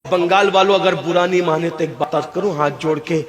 بنگال والوں اگر برا نہیں مانے تو ایک بات کروں ہاتھ جوڑ کے،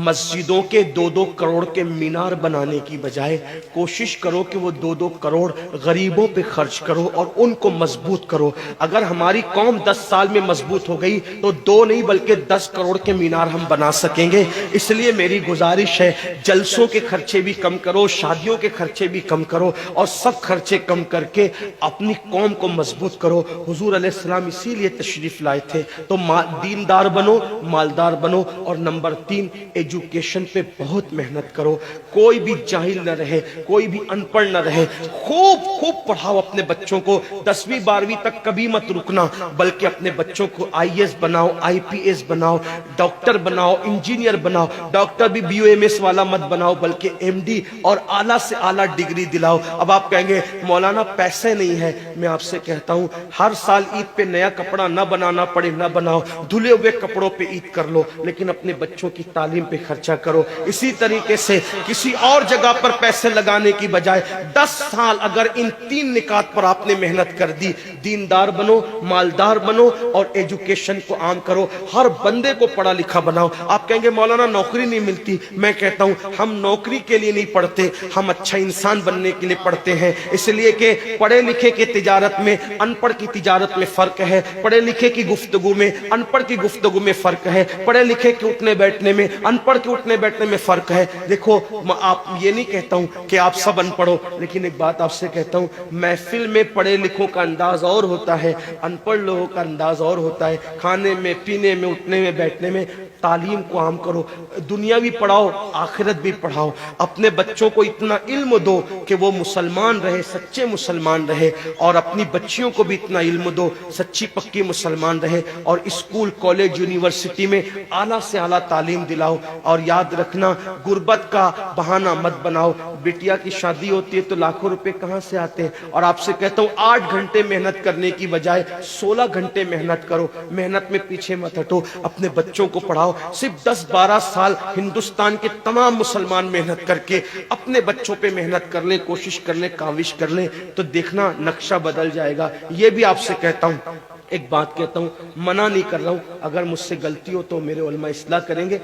مسجدوں کے 2-2 کروڑ کے مینار بنانے کی بجائے کوشش کرو کہ وہ 2-2 کروڑ غریبوں پہ خرچ کرو اور ان کو مضبوط کرو۔ اگر ہماری قوم 10 سال میں مضبوط ہو گئی تو 2 نہیں بلکہ 10 کروڑ کے مینار ہم بنا سکیں گے۔ اس لیے میری گزارش ہے، جلسوں کے خرچے بھی کم کرو، شادیوں کے خرچے بھی کم کرو اور سب خرچے کم کر کے اپنی قوم کو مضبوط کرو۔ حضور علیہ السلام اسی لیے تشریف لائے تھے۔ تو دیندار بنو، مالدار بنو، اور نمبر 3 ایجوکیشن پہ بہت محنت کرو۔ کوئی بھی جاہل نہ رہے، کوئی بھی ان پڑھ نہ رہے، خوب پڑھاؤ اپنے بچوں کو۔ 10ویں 12ویں تک کبھی مت رکنا، بلکہ اپنے بچوں کو IAS بناؤ، IPS بناؤ، ڈاکٹر بناؤ، انجینئر بناؤ۔ ڈاکٹر بھی BUMS والا مت بناؤ بلکہ MD اور اعلیٰ سے اعلیٰ ڈگری دلاؤ۔ اب آپ کہیں گے مولانا پیسے نہیں ہے، میں آپ سے کہتا ہوں ہر سال عید پہ نیا کپڑا نہ بنانا پڑے نہ بناؤ، دھلے ہوئے کپڑوں پہ عید کر لو، لیکن اپنے بچوں کی تعلیم پہ خرچہ کرو۔ اسی طریقے سے کسی اور جگہ پر پیسے لگانے کی بجائے 10 سال اگر ان 3 نکات پر آپ نے محنت کر دی، دیندار بنو، مالدار بنو اور ایجوکیشن کو عام کرو، ہر بندے کو پڑھا لکھا بناؤ۔ آپ کہیں گے مولانا نوکری نہیں ملتی، میں کہتا ہوں ہم نوکری کے لیے نہیں پڑھتے، ہم اچھا انسان بننے کے لیے پڑھتے ہیں۔ اس لیے کہ پڑھے لکھے کی تجارت میں ان پڑھ کی تجارت میں فرق ہے، پڑھے لکھے کی گفتگو میں ان پڑھ کی گفتگو میں فرق ہے، پڑھے لکھے کے اٹھنے بیٹھنے میں ان پڑھ کے اٹھنے بیٹھنے میں فرق ہے۔ دیکھو آپ یہ نہیں کہتا ہوں کہ آپ سب ان پڑھو، لیکن ایک بات آپ سے کہتا ہوں، محفل میں پڑھے لکھوں کا انداز اور ہوتا ہے، ان پڑھ لوگوں کا انداز اور ہوتا ہے۔ کھانے میں، پینے میں، اٹھنے میں، بیٹھنے میں تعلیم کو عام کرو، دنیا بھی پڑھاؤ، آخرت بھی پڑھاؤ۔ اپنے بچوں کو اتنا علم دو کہ وہ مسلمان رہے، سچے مسلمان رہے، اور اپنی بچیوں کو بھی اتنا علم دو سچی پکی مسلمان رہے، اور اسکول، کالج، یونیورسٹی میں اعلیٰ سے اعلیٰ تعلیم دلاؤ۔ اور یاد رکھنا غربت کا بہانہ مت بناؤ۔ بیٹیا کی شادی ہوتی ہے تو لاکھوں روپے کہاں سے آتے ہیں، اور آپ سے کہتا ہوں 8 گھنٹے محنت کرنے کی بجائے 16 گھنٹے محنت کرو، محنت میں پیچھے مت ہٹو، اپنے بچوں کو پڑھاؤ۔ صرف 10-12 سال ہندوستان کے تمام مسلمان محنت کر کے اپنے بچوں پہ محنت کر لیں، کوشش کر لیں، کاوش کر لیں، تو دیکھنا نقشہ بدل جائے گا۔ یہ بھی آپ سے کہتا ہوں، ایک بات کہتا ہوں، منع نہیں کر رہا ہوں، اگر مجھ سے غلطی ہو تو میرے علماء اصلاح کریں گے،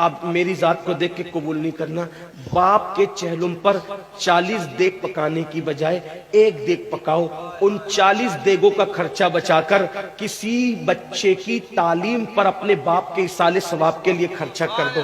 آپ میری ذات کو دیکھ کے قبول نہیں کرنا۔ باپ کے چہلم پر 40 دیگ پکانے کی بجائے 1 دیگ پکاؤ، ان 40 دیگوں کا خرچہ بچا کر کسی بچے کی تعلیم پر اپنے باپ کے ایصال ثواب کے لیے خرچہ کر دو۔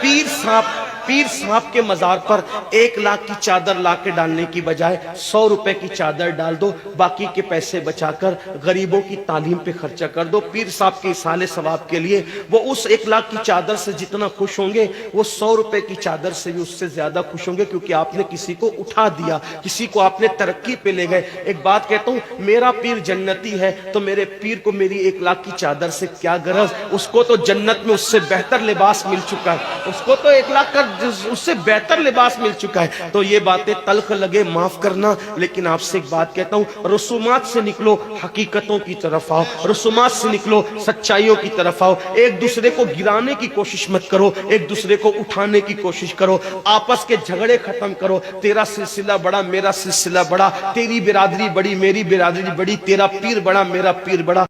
پیر صاحب کے مزار پر 1 لاکھ کی چادر لا کے ڈالنے کی بجائے 100 روپے کی چادر ڈال دو، باقی کے پیسے بچا کر غریبوں کی تعلیم پہ خرچہ کر دو۔ پیر صاحب کے ایصال ثواب کے لیے وہ اس 1 لاکھ کی چادر سے جتنا خوش ہوں گے، وہ 100 روپے کی چادر سے بھی اس سے زیادہ خوش ہوں گے، کیونکہ آپ نے کسی کو اٹھا دیا، کسی کو آپ نے ترقی پہ لے گئے۔ ایک بات کہتا ہوں، میرا پیر جنتی ہے تو میرے پیر کو میری 1 لاکھ کی چادر سے کیا غرض، اس کو تو جنت میں اس سے بہتر لباس مل چکا ہے، اس کو تو 1 لاکھ کا اس سے بہتر لباس مل چکا ہے۔ تو یہ باتیں تلخ لگے معاف کرنا، لیکن آپ سے ایک بات کہتا ہوں، رسومات سے نکلو، حقیقتوں کی طرف آؤ، رسومات سے نکلو، سچائیوں کی طرف آؤ۔ ایک دوسرے کو گرانے کی کوشش مت کرو، ایک دوسرے کو اٹھانے کی کوشش کرو، آپس کے جھگڑے ختم کرو۔ تیرا سلسلہ بڑا، میرا سلسلہ بڑا، تیری برادری بڑی، میری برادری بڑی، تیرا پیر بڑا، میرا پیر بڑا۔